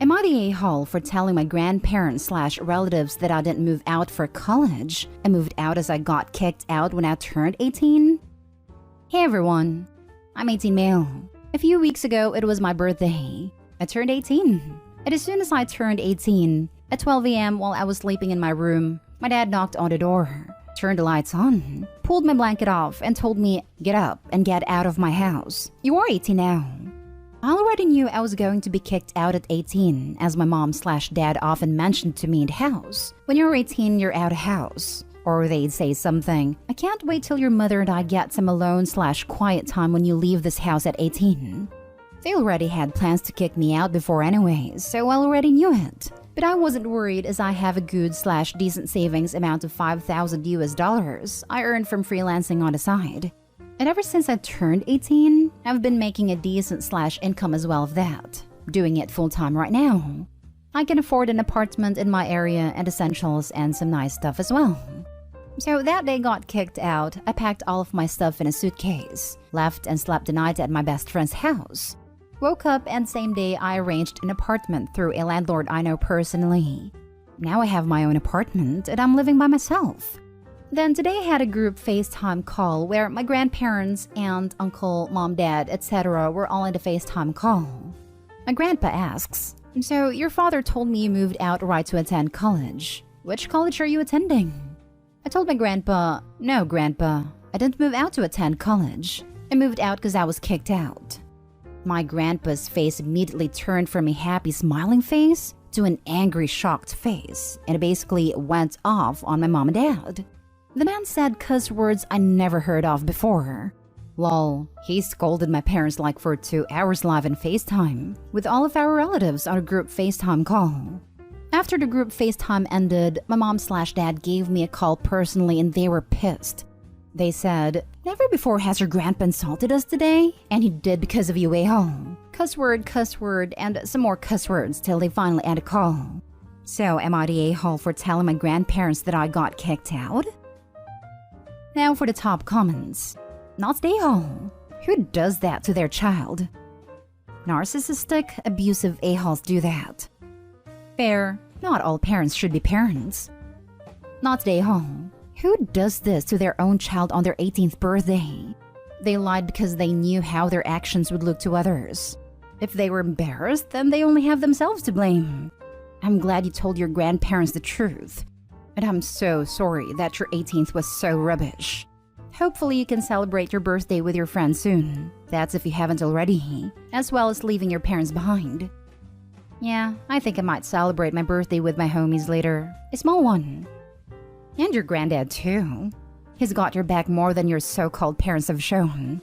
Am I the a-hole for telling my grandparents/relatives that I didn't move out for college? I moved out as I got kicked out when I turned 18? Hey everyone, I'm 18 male. A few weeks ago, it was my birthday. I turned 18. And as soon as I turned 18, at 12 a.m. while I was sleeping in my room, my dad knocked on the door, turned the lights on, pulled my blanket off, and told me, "Get up and get out of my house. You are 18 now." I already knew I was going to be kicked out at 18, as my mom/dad often mentioned to me in the house. When you're 18, you're out of house. Or they'd say something, "I can't wait till your mother and I get some alone/quiet time when you leave this house at 18. They already had plans to kick me out before anyways, so I already knew it. But I wasn't worried as I have a good/decent savings amount of $5,000 I earned from freelancing on the side. And ever since I turned 18, I've been making a decent/income as well of that, doing it full-time right now. I can afford an apartment in my area and essentials and some nice stuff as well. So that day got kicked out, I packed all of my stuff in a suitcase, left and slept the night at my best friend's house. Woke up and same day I arranged an apartment through a landlord I know personally. Now I have my own apartment and I'm living by myself. Then today I had a group FaceTime call where my grandparents, aunt, uncle, mom, dad, etc. were all in the FaceTime call. My grandpa asks, "So your father told me you moved out right to attend college. Which college are you attending?" I told my grandpa, "No, grandpa, I didn't move out to attend college. I moved out because I was kicked out." My grandpa's face immediately turned from a happy smiling face to an angry shocked face, and it basically went off on my mom and dad. The man said cuss words I never heard of before. Lol, he scolded my parents like for 2 hours live in FaceTime, with all of our relatives on a group FaceTime call. After the group FaceTime ended, my mom/dad gave me a call personally and they were pissed. They said, "Never before has your grandpa insulted us today, and he did because of you, a-hole." Cuss word, and some more cuss words till they finally end a call. So am I the a-hole for telling my grandparents that I got kicked out? Now for the top comments. Not the a-hole. Who does that to their child? Narcissistic, abusive a-holes do that. Fair, not all parents should be parents. Not the a-hole. Who does this to their own child on their 18th birthday? They lied because they knew how their actions would look to others. If they were embarrassed, then they only have themselves to blame. I'm glad you told your grandparents the truth. And I'm so sorry that your 18th was so rubbish. Hopefully you can celebrate your birthday with your friends soon. That's if you haven't already, as well as leaving your parents behind. Yeah, I think I might celebrate my birthday with my homies later. A small one. And your granddad too. He's got your back more than your so-called parents have shown.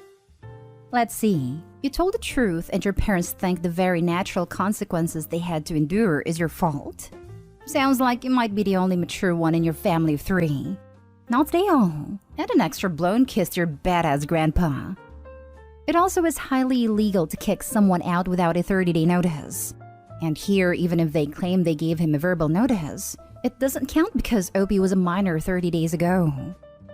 Let's see. You told the truth and your parents think the very natural consequences they had to endure is your fault? Sounds like you might be the only mature one in your family of 3. Not they all. And an extra blown kiss to your badass grandpa. It also is highly illegal to kick someone out without a 30-day notice. And here, even if they claim they gave him a verbal notice, it doesn't count because OP was a minor 30 days ago.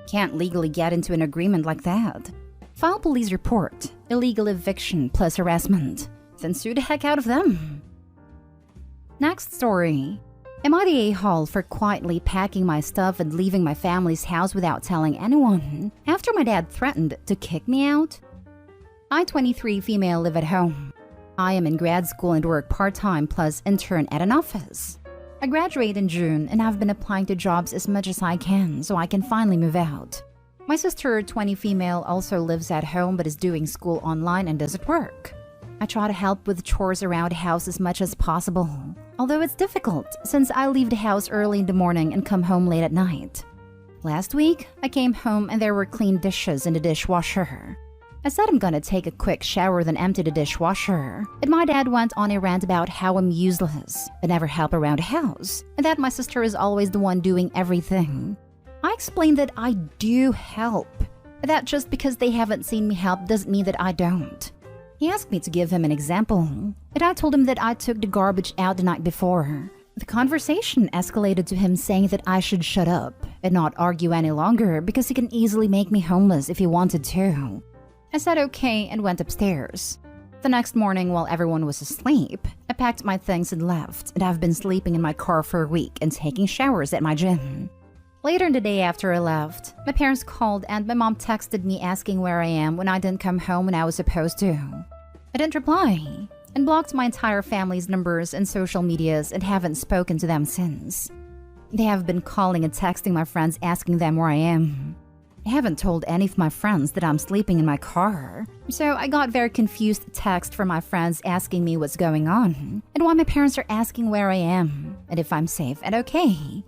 Can't legally get into an agreement like that. File police report, illegal eviction plus harassment, then sue the heck out of them. Next story. Am I the a-hole for quietly packing my stuff and leaving my family's house without telling anyone after my dad threatened to kick me out? I, 23 female, live at home. I am in grad school and work part-time plus intern at an office. I graduate in June and have been applying to jobs as much as I can so I can finally move out. My sister, 20 female, also lives at home but is doing school online and doesn't work. I try to help with chores around the house as much as possible, although it's difficult since I leave the house early in the morning and come home late at night. Last week, I came home and there were clean dishes in the dishwasher. I said I'm gonna take a quick shower then empty the dishwasher, and my dad went on a rant about how I'm useless, I never help around the house, and that my sister is always the one doing everything. I explained that I do help, that just because they haven't seen me help doesn't mean that I don't. He asked me to give him an example, and I told him that I took the garbage out the night before. The conversation escalated to him saying that I should shut up and not argue any longer because he can easily make me homeless if he wanted to. I said okay and went upstairs. The next morning, while everyone was asleep, I packed my things and left, and I've been sleeping in my car for a week and taking showers at my gym. Later in the day after I left, my parents called and my mom texted me asking where I am when I didn't come home when I was supposed to. I didn't reply, and blocked my entire family's numbers and social medias and haven't spoken to them since. They have been calling and texting my friends asking them where I am. I haven't told any of my friends that I'm sleeping in my car, so I got very confused text from my friends asking me what's going on and why my parents are asking where I am and if I'm safe and okay.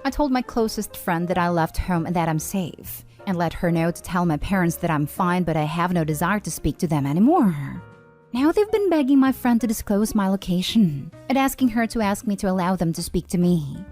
I told my closest friend that I left home and that I'm safe, and let her know to tell my parents that I'm fine but I have no desire to speak to them anymore. Now they've been begging my friend to disclose my location and asking her to ask me to allow them to speak to me.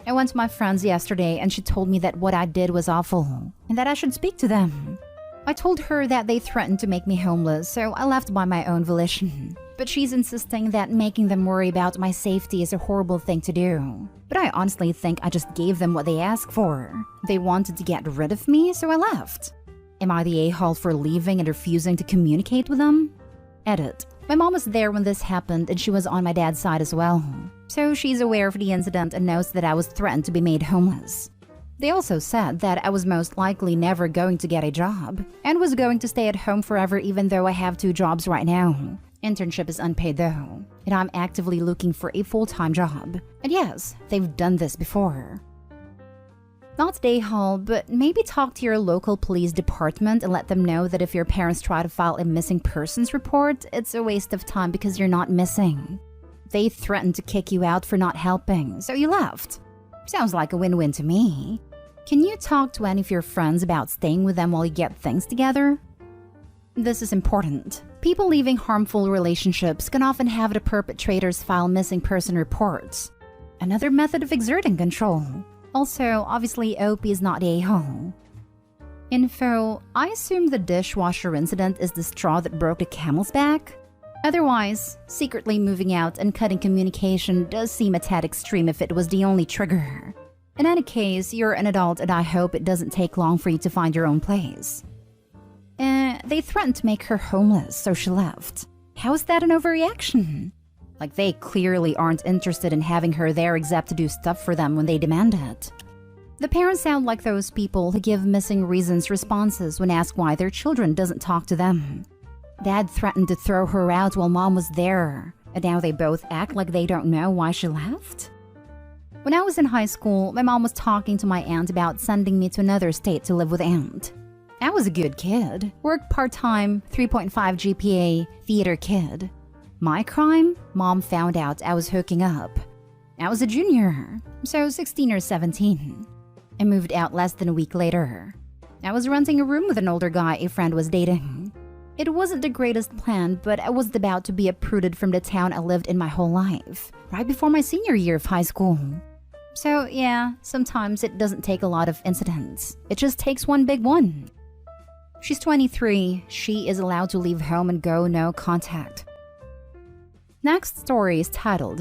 I went to my friend's yesterday and she told me that what I did was awful and that I should speak to them. I told her that they threatened to make me homeless, so I left by my own volition. But she's insisting that making them worry about my safety is a horrible thing to do. But I honestly think I just gave them what they asked for. They wanted to get rid of me, so I left. Am I the a-hole for leaving and refusing to communicate with them? Edit. My mom was there when this happened and she was on my dad's side as well. So she's aware of the incident and knows that I was threatened to be made homeless. They also said that I was most likely never going to get a job and was going to stay at home forever even though I have 2 jobs right now. Internship is unpaid though, and I'm actively looking for a full-time job. And yes, they've done this before. Not day hall, but maybe talk to your local police department and let them know that if your parents try to file a missing persons report, it's a waste of time because you're not missing. They threatened to kick you out for not helping, so you left. Sounds like a win-win to me. Can you talk to any of your friends about staying with them while you get things together? This is important. People leaving harmful relationships can often have the perpetrators file missing person reports. Another method of exerting control. Also, obviously, OP is not the a-hole. Info: I assume the dishwasher incident is the straw that broke the camel's back? Otherwise, secretly moving out and cutting communication does seem a tad extreme if it was the only trigger. In any case, you're an adult and I hope it doesn't take long for you to find your own place. They threatened to make her homeless, so she left. How is that an overreaction? Like they clearly aren't interested in having her there except to do stuff for them when they demand it. The parents sound like those people who give missing reasons responses when asked why their children doesn't talk to them. Dad threatened to throw her out while mom was there, and now they both act like they don't know why she left? When I was in high school, my mom was talking to my aunt about sending me to another state to live with aunt. I was a good kid, worked part-time, 3.5 GPA, theater kid. My crime? Mom found out I was hooking up. I was a junior, so 16 or 17. I moved out less than a week later. I was renting a room with an older guy a friend was dating. It wasn't the greatest plan, but I was about to be uprooted from the town I lived in my whole life, right before my senior year of high school. So yeah, sometimes it doesn't take a lot of incidents. It just takes one big one. She's 23. She is allowed to leave home and go no contact. Next story is titled,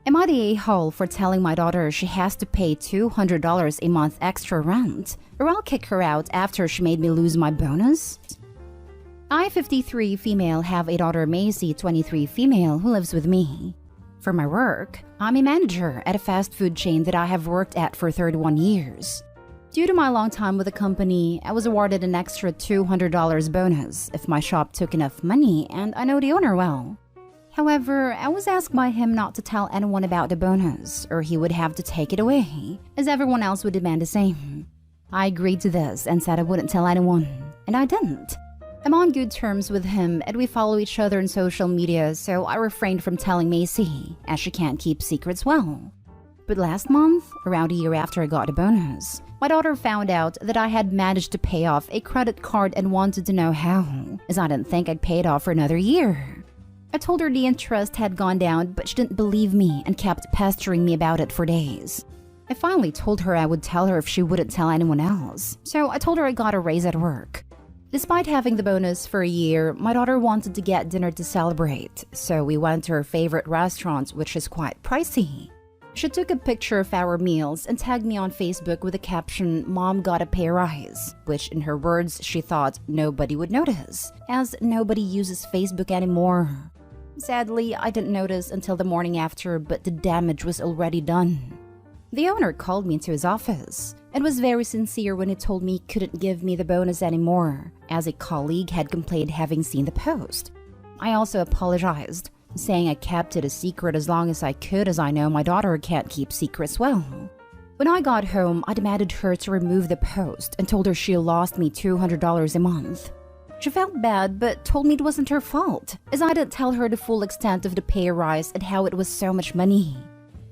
Am I the a-hole for telling my daughter she has to pay $200 a month extra rent, or I'll kick her out after she made me lose my bonus? I, 53 female, have a daughter Macy, 23 female, who lives with me. For my work, I'm a manager at a fast food chain that I have worked at for 31 years. Due to my long time with the company, I was awarded an extra $200 bonus if my shop took enough money, and I know the owner well. However, I was asked by him not to tell anyone about the bonus, or he would have to take it away, as everyone else would demand the same. I agreed to this and said I wouldn't tell anyone, and I didn't. I'm on good terms with him, and we follow each other on social media, so I refrained from telling Macy, as she can't keep secrets well. But last month, around a year after I got the bonus, my daughter found out that I had managed to pay off a credit card and wanted to know how, as I didn't think I'd pay it off for another year. I told her the interest had gone down, but she didn't believe me and kept pestering me about it for days. I finally told her I would tell her if she wouldn't tell anyone else, so I told her I got a raise at work. Despite having the bonus for a year, my daughter wanted to get dinner to celebrate, so we went to her favorite restaurant, which is quite pricey. She took a picture of our meals and tagged me on Facebook with the caption, "Mom got a pay rise," which in her words she thought nobody would notice, as nobody uses Facebook anymore. Sadly, I didn't notice until the morning after, but the damage was already done. The owner called me into his office and was very sincere when he told me he couldn't give me the bonus anymore, as a colleague had complained having seen the post. I also apologized, saying I kept it a secret as long as I could, as I know my daughter can't keep secrets well. When I got home, I demanded her to remove the post and told her she lost me $200 a month. She felt bad but told me it wasn't her fault, as I didn't tell her the full extent of the pay rise and how it was so much money.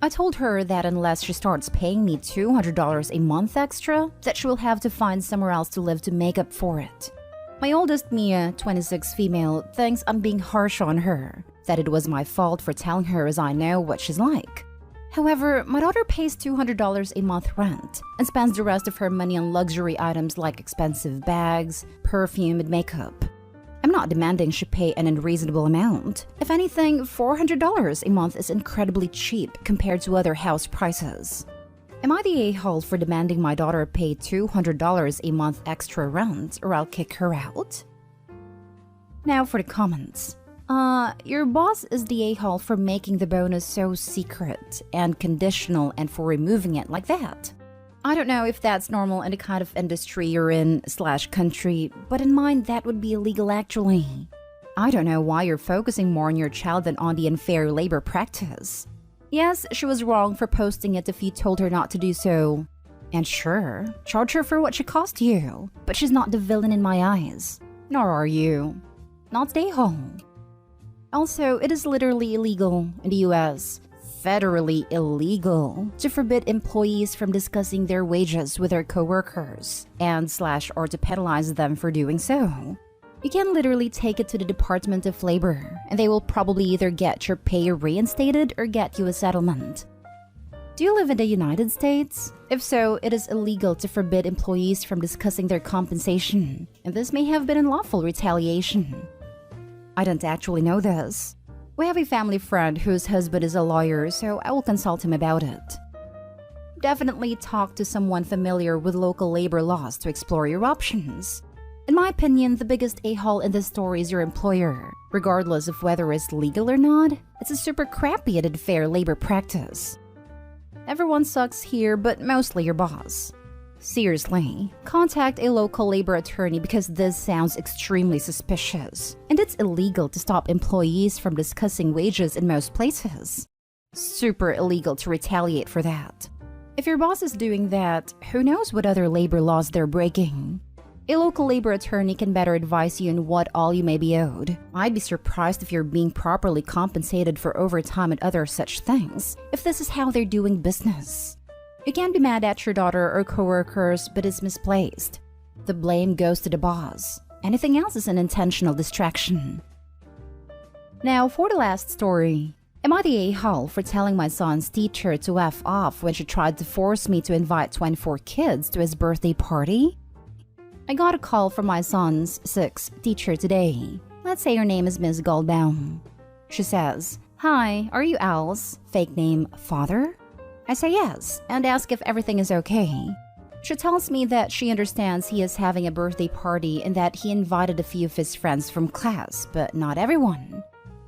I told her that unless she starts paying me $200 a month extra, that she will have to find somewhere else to live to make up for it. My oldest Mia, 26 female, thinks I'm being harsh on her, that it was my fault for telling her as I know what she's like. However, my daughter pays $200 a month rent and spends the rest of her money on luxury items like expensive bags, perfume, and makeup. I'm not demanding she pay an unreasonable amount. If anything, $400 a month is incredibly cheap compared to other house prices. Am I the a-hole for demanding my daughter pay $200 a month extra rent, or I'll kick her out? Now for the comments. Your boss is the a-hole for making the bonus so secret and conditional and for removing it like that. I don't know if that's normal in the kind of industry you're in/country, but in mine that would be illegal actually. I don't know why you're focusing more on your child than on the unfair labor practice. Yes, she was wrong for posting it if you told her not to do so. And sure, charge her for what she cost you, but she's not the villain in my eyes. Nor are you. Not the a-hole. Also, it is literally illegal in the US, federally illegal, to forbid employees from discussing their wages with their coworkers and/or to penalize them for doing so. You can literally take it to the Department of Labor, and they will probably either get your pay reinstated or get you a settlement. Do you live in the United States? If so, it is illegal to forbid employees from discussing their compensation, and this may have been unlawful retaliation. I don't actually know this. We have a family friend whose husband is a lawyer, so I will consult him about it. Definitely talk to someone familiar with local labor laws to explore your options. In my opinion, the biggest a-hole in this story is your employer. Regardless of whether it's legal or not, it's a super crappy and unfair labor practice. Everyone sucks here, but mostly your boss. Seriously, contact a local labor attorney because this sounds extremely suspicious, and it's illegal to stop employees from discussing wages in most places. Super illegal to retaliate for that. If your boss is doing that, who knows what other labor laws they're breaking? A local labor attorney can better advise you on what all you may be owed. I'd be surprised if you're being properly compensated for overtime and other such things, if this is how they're doing business. You can't be mad at your daughter or coworkers, but it's misplaced. The blame goes to the boss. Anything else is an intentional distraction. Now for the last story. Am I the a-hole for telling my son's teacher to F off when she tried to force me to invite 24 kids to his birthday party? I got a call from my son's 6th teacher today. Let's say her name is Ms. Goldbaum. She says, "Hi, are you Al's fake name father?" I say yes, and ask if everything is okay. She tells me that she understands he is having a birthday party and that he invited a few of his friends from class, but not everyone.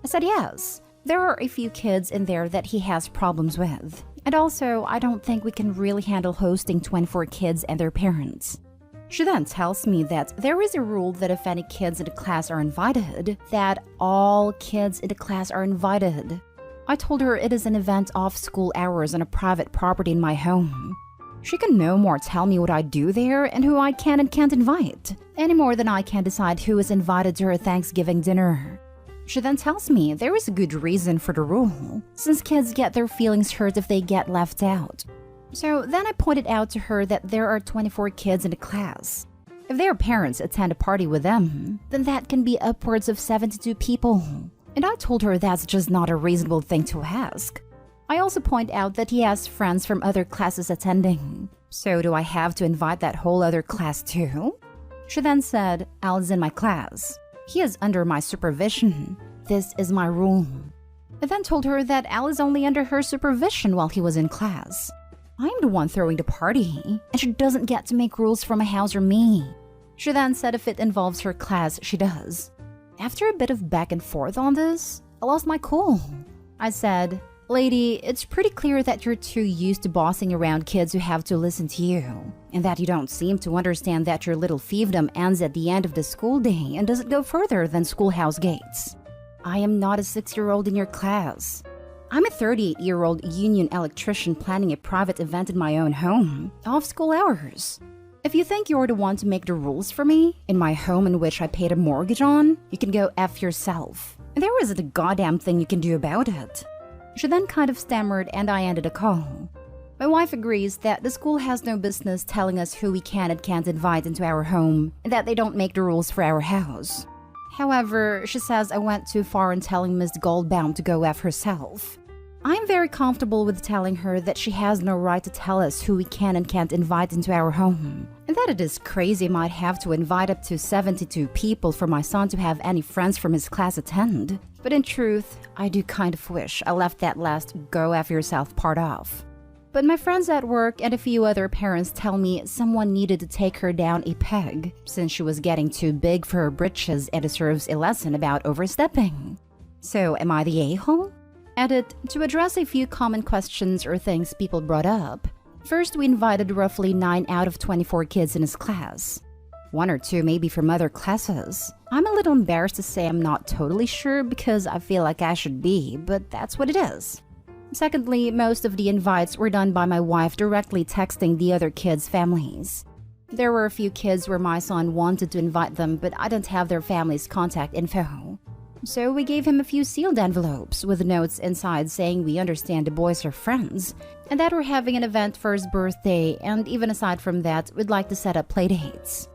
I said yes, there are a few kids in there that he has problems with. And also, I don't think we can really handle hosting 24 kids and their parents. She then tells me that there is a rule that if any kids in the class are invited, that all kids in the class are invited. I told her it is an event off school hours on a private property in my home. She can no more tell me what I do there and who I can and can't invite, any more than I can decide who is invited to her Thanksgiving dinner. She then tells me there is a good reason for the rule, since kids get their feelings hurt if they get left out. So then I pointed out to her that there are 24 kids in the class. If their parents attend a party with them, then that can be upwards of 72 people. And I told her that's just not a reasonable thing to ask. I also point out that he has friends from other classes attending. So do I have to invite that whole other class too? She then said, "Al's in my class. He is under my supervision. This is my rule." I then told her that Al is only under her supervision while he was in class. I'm the one throwing the party, and she doesn't get to make rules for my house or me. She then said if it involves her class, she does. After a bit of back and forth on this, I lost my cool. I said, "Lady, it's pretty clear that you're too used to bossing around kids who have to listen to you, and that you don't seem to understand that your little fiefdom ends at the end of the school day and doesn't go further than schoolhouse gates. I am not a 6-year-old in your class. I'm a 38-year-old union electrician planning a private event in my own home, off school hours. If you think you're the one to make the rules for me, in my home in which I paid a mortgage on, you can go F yourself. There isn't a goddamn thing you can do about it." She then kind of stammered and I ended the call. My wife agrees that the school has no business telling us who we can and can't invite into our home, and that they don't make the rules for our house. However, she says I went too far in telling Miss Goldbaum to go F herself. I'm very comfortable with telling her that she has no right to tell us who we can and can't invite into our home, and that it is crazy I might have to invite up to 72 people for my son to have any friends from his class attend. But in truth, I do kind of wish I left that last "go F yourself" part off. But my friends at work and a few other parents tell me someone needed to take her down a peg since she was getting too big for her britches and deserves a lesson about overstepping. So am I the a-hole? Edit, to address a few common questions or things people brought up. First, we invited roughly 9 out of 24 kids in his class. 1 or 2 maybe from other classes. I'm a little embarrassed to say I'm not totally sure because I feel like I should be, but that's what it is. Secondly, most of the invites were done by my wife directly texting the other kids' families. There were a few kids where my son wanted to invite them, but I didn't have their family's contact info. So we gave him a few sealed envelopes with notes inside saying we understand the boys are friends, and that we're having an event for his birthday, and even aside from that, we'd like to set up playdates.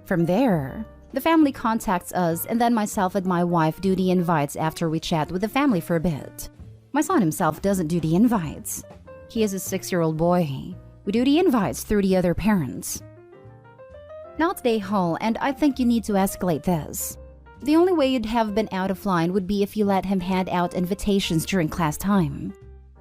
From there, the family contacts us, and then myself and my wife do the invites after we chat with the family for a bit. My son himself doesn't do the invites. He is a 6-year-old boy. We do the invites through the other parents. Not the a-hole, and I think you need to escalate this. The only way you'd have been out of line would be if you let him hand out invitations during class time.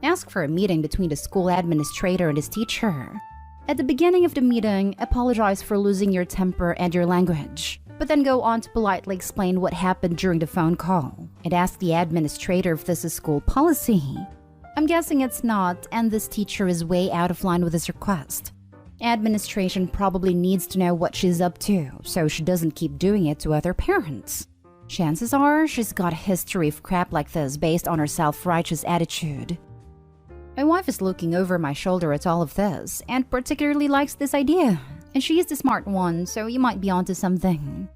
Ask for a meeting between the school administrator and his teacher. At the beginning of the meeting, apologize for losing your temper and your language, but then go on to politely explain what happened during the phone call and ask the administrator if this is school policy. I'm guessing it's not, and this teacher is way out of line with his request. Administration probably needs to know what she's up to, so she doesn't keep doing it to other parents. Chances are she's got a history of crap like this based on her self-righteous attitude. My wife is looking over my shoulder at all of this and particularly likes this idea. And she is the smart one, so you might be onto something.